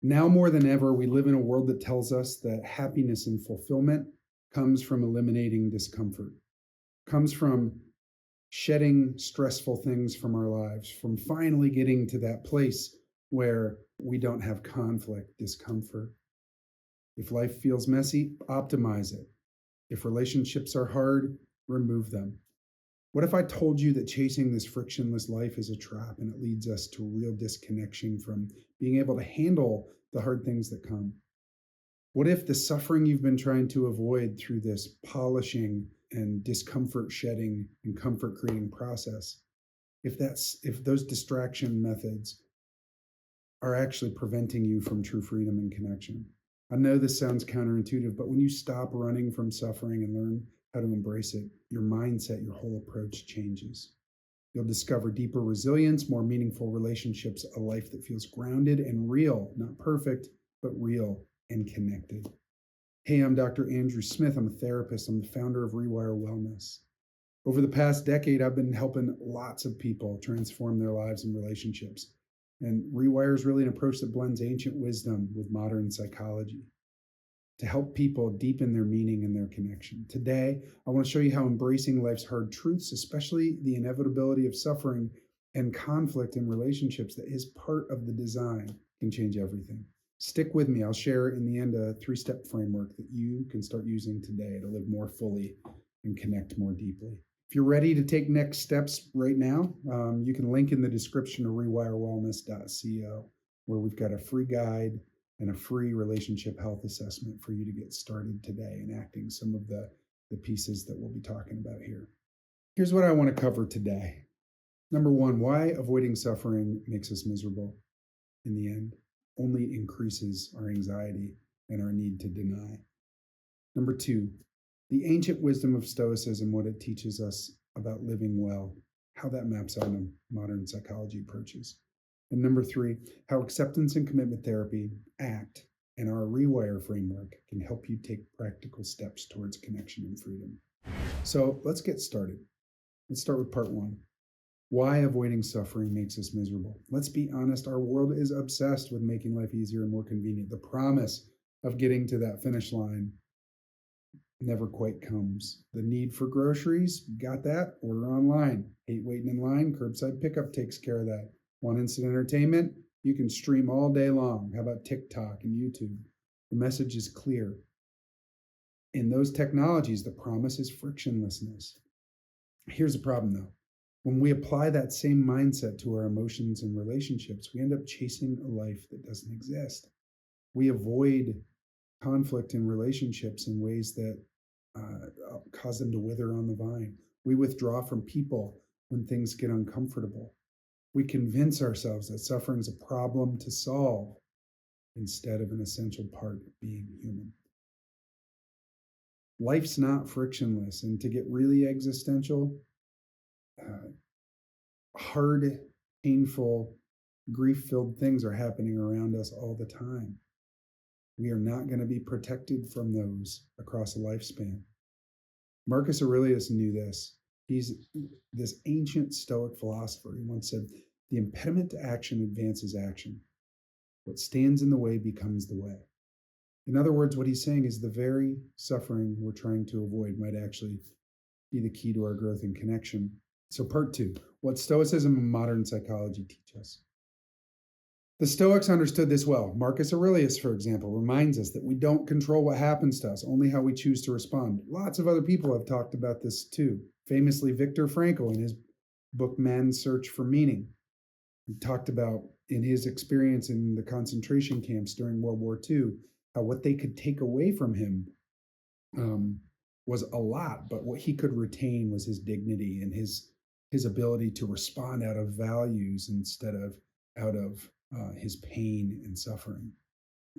Now more than ever, we live in a world that tells us that happiness and fulfillment comes from eliminating discomfort, comes from shedding stressful things from our lives, from finally getting to that place where we don't have conflict, discomfort. If life feels messy, optimize it. If relationships are hard, remove them. What if I told you that chasing this frictionless life is a trap and it leads us to real disconnection from being able to handle the hard things that come? What if the suffering you've been trying to avoid through this polishing and discomfort shedding and comfort creating process, if those distraction methods are actually preventing you from true freedom and connection? I know this sounds counterintuitive, but when you stop running from suffering and learn how to embrace it, your mindset, your whole approach changes. You'll discover deeper resilience, more meaningful relationships, a life that feels grounded and real, not perfect, but real and connected. Hey, I'm Dr. Andrew Smith. I'm a therapist. I'm the founder of REWIRE Wellness. Over the past decade, I've been helping lots of people transform their lives and relationships. And REWIRE is really an approach that blends ancient wisdom with modern psychology to help people deepen their meaning and their connection. Today, I want to show you how embracing life's hard truths, especially the inevitability of suffering and conflict in relationships that is part of the design, can change everything. Stick with me. I'll share in the end a 3-step framework that you can start using today to live more fully and connect more deeply. If you're ready to take next steps right now, you can link in the description to rewirewellness.co, where we've got a free guide and a free relationship health assessment for you to get started today enacting some of the pieces that we'll be talking about here. Here's what I want to cover today. Number one, why avoiding suffering makes us miserable in the end only increases our anxiety and our need to deny. Number two, the ancient wisdom of Stoicism, what it teaches us about living well, how that maps onto modern psychology approaches. And number three, how acceptance and commitment therapy, ACT, and our REWIRE framework can help you take practical steps towards connection and freedom. So let's get started. Let's start with part one. Why avoiding suffering makes us miserable. Let's be honest, our world is obsessed with making life easier and more convenient. The promise of getting to that finish line never quite comes. The need for groceries, got that? Order online. Hate waiting in line, curbside pickup takes care of that. Want instant entertainment? You can stream all day long. How about TikTok and YouTube? The message is clear. In those technologies, the promise is frictionlessness. Here's the problem though. When we apply that same mindset to our emotions and relationships, we end up chasing a life that doesn't exist. We avoid conflict in relationships in ways that cause them to wither on the vine. We withdraw from people when things get uncomfortable. We convince ourselves that suffering is a problem to solve instead of an essential part of being human. Life's not frictionless, and to get really existential, hard, painful, grief-filled things are happening around us all the time. We are not going to be protected from those across a lifespan. Marcus Aurelius knew this. He's this ancient Stoic philosopher. He once said, "The impediment to action advances action. What stands in the way becomes the way." In other words, what he's saying is the very suffering we're trying to avoid might actually be the key to our growth and connection. So part two, what Stoicism and modern psychology teach us. The Stoics understood this well. Marcus Aurelius, for example, reminds us that we don't control what happens to us, only how we choose to respond. Lots of other people have talked about this too. Famously, Viktor Frankl in his book, Man's Search for Meaning, he talked about in his experience in the concentration camps during World War II, how what they could take away from him was a lot, but what he could retain was his dignity and his ability to respond out of values instead of out of his pain and suffering.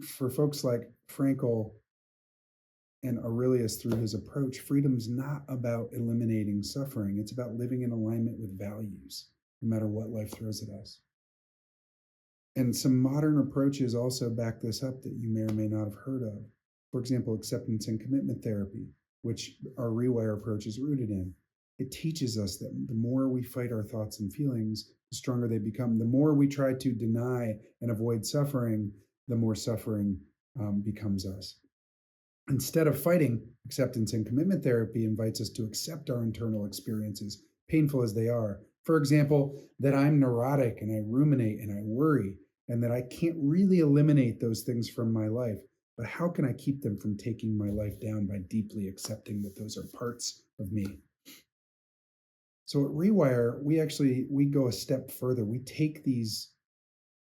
For folks like Frankl and Aurelius, through his approach, freedom's not about eliminating suffering. It's about living in alignment with values, no matter what life throws at us. And some modern approaches also back this up that you may or may not have heard of. For example, acceptance and commitment therapy, which our REWIRE approach is rooted in. It teaches us that the more we fight our thoughts and feelings, the stronger they become. The more we try to deny and avoid suffering, the more suffering becomes us. Instead of fighting, acceptance and commitment therapy invites us to accept our internal experiences, painful as they are. For example, that I'm neurotic and I ruminate and I worry, and that I can't really eliminate those things from my life. But how can I keep them from taking my life down by deeply accepting that those are parts of me? So at Rewire, we go a step further. We take these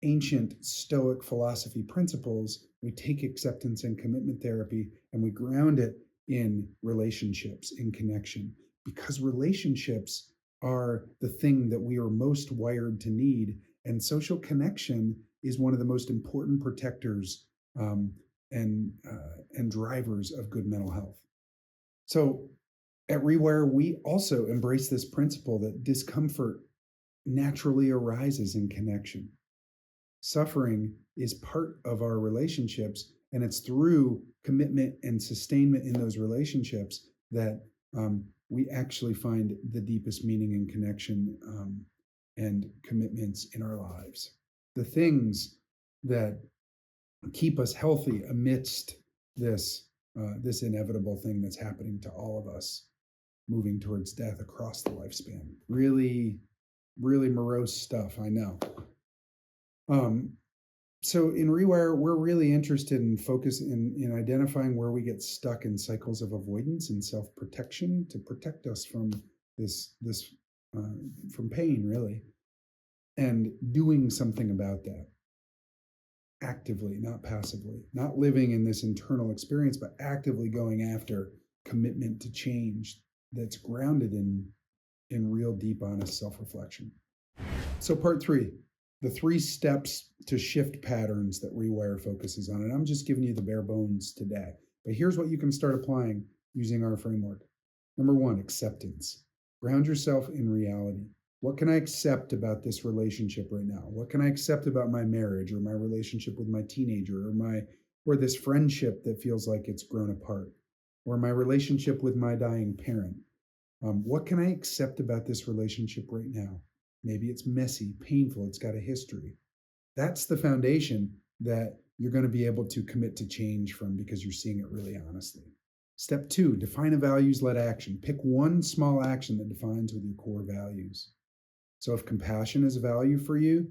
ancient Stoic philosophy principles, we take acceptance and commitment therapy, and we ground it in relationships, in connection, because relationships are the thing that we are most wired to need. And social connection is one of the most important protectors um, and drivers of good mental health. So at Rewire, we also embrace this principle that discomfort naturally arises in connection. Suffering is part of our relationships, and it's through commitment and sustainment in those relationships that we actually find the deepest meaning and connection and commitments in our lives. The things that keep us healthy amidst this inevitable thing that's happening to all of us, moving towards death across the lifespan. Really, really morose stuff, I know. So in Rewire, we're really interested in in identifying where we get stuck in cycles of avoidance and self-protection to protect us from this from pain, really, and doing something about that actively, not passively, not living in this internal experience, but actively going after commitment to change that's grounded in real, deep, honest self-reflection. So part 3, the 3 steps to shift patterns that Rewire focuses on. And I'm just giving you the bare bones today. But here's what you can start applying using our framework. Number 1, acceptance. Ground yourself in reality. What can I accept about this relationship right now? What can I accept about my marriage or my relationship with my teenager or this friendship that feels like it's grown apart, or my relationship with my dying parent? What can I accept about this relationship right now? Maybe it's messy, painful, it's got a history. That's the foundation that you're going to be able to commit to change from, because you're seeing it really honestly. Step 2, define a values-led action. Pick one small action that defines with your core values. So if compassion is a value for you,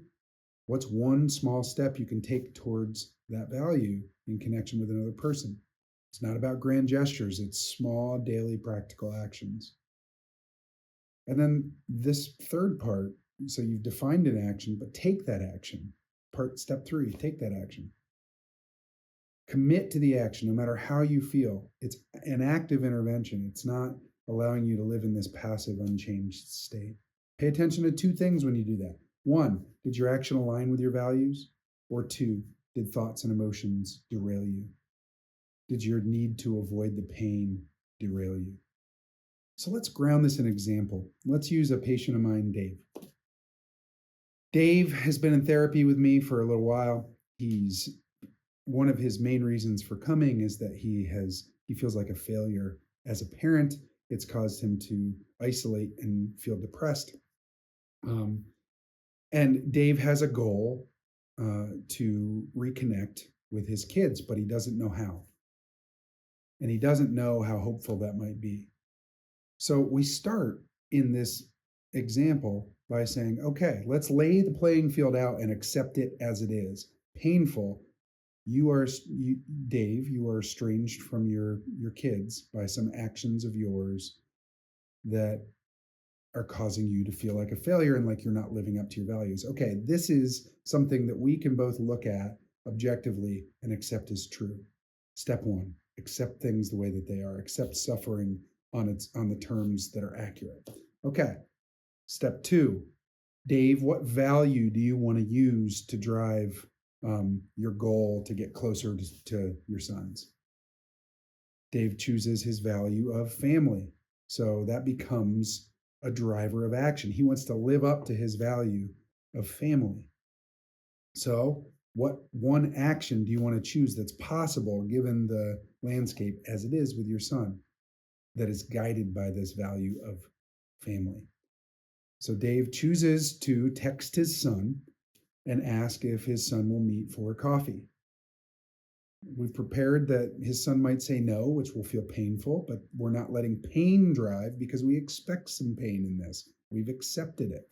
what's one small step you can take towards that value in connection with another person? It's not about grand gestures, it's small, daily, practical actions. And then this third part, so you've defined an action, but take that action. Step 3, take that action. Commit to the action, no matter how you feel. It's an active intervention. It's not allowing you to live in this passive, unchanged state. Pay attention to 2 things when you do that. 1, did your action align with your values? Or 2, did thoughts and emotions derail you? Did your need to avoid the pain derail you? So let's ground this in example. Let's use a patient of mine, Dave. Dave has been in therapy with me for a little while. One of his main reasons for coming is that he feels like a failure as a parent. It's caused him to isolate and feel depressed. And Dave has a goal to reconnect with his kids, but he doesn't know how. And he doesn't know how hopeful that might be. So we start in this example by saying, okay, let's lay the playing field out and accept it as it is. Painful. Dave, you are estranged from your kids by some actions of yours that are causing you to feel like a failure and like you're not living up to your values. Okay, this is something that we can both look at objectively and accept as true. Step 1, accept things the way that they are. Accept suffering on the terms that are accurate. Okay. Step 2, Dave, what value do you want to use to drive your goal to get closer to your sons? Dave chooses his value of family. So that becomes a driver of action. He wants to live up to his value of family. So what one action do you want to choose that's possible given the landscape as it is with your son, that is guided by this value of family? So Dave chooses to text his son and ask if his son will meet for coffee. We've prepared that his son might say no, which will feel painful, but we're not letting pain drive because we expect some pain in this. We've accepted it.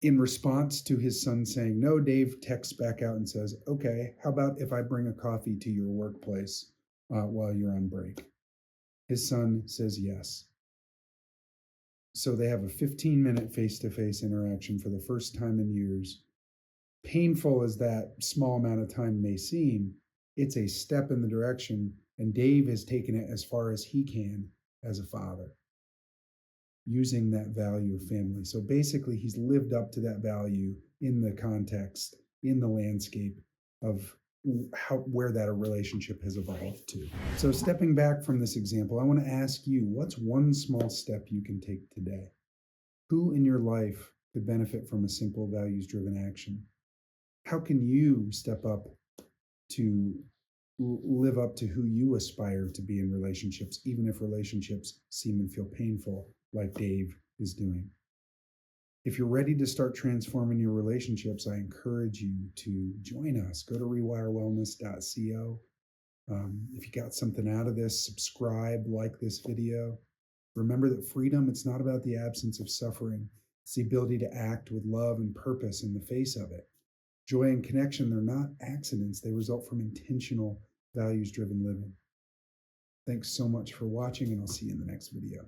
In response to his son saying no, Dave texts back out and says, okay, how about if I bring a coffee to your workplace while you're on break? His son says yes. So they have a 15-minute face-to-face interaction for the first time in years. Painful as that small amount of time may seem, it's a step in the direction, and Dave has taken it as far as he can as a father, using that value of family. So basically, he's lived up to that value in the context, in the landscape of where that relationship has evolved to. So stepping back from this example, I want to ask you, what's one small step you can take today? Who in your life could benefit from a simple values-driven action? How can you step up to live up to who you aspire to be in relationships, even if relationships seem and feel painful, like Dave is doing? If you're ready to start transforming your relationships, I encourage you to join us. Go to rewirewellness.co. If you got something out of this, subscribe, like this video. Remember that freedom, it's not about the absence of suffering. It's the ability to act with love and purpose in the face of it. Joy and connection, they're not accidents. They result from intentional, values-driven living. Thanks so much for watching, and I'll see you in the next video.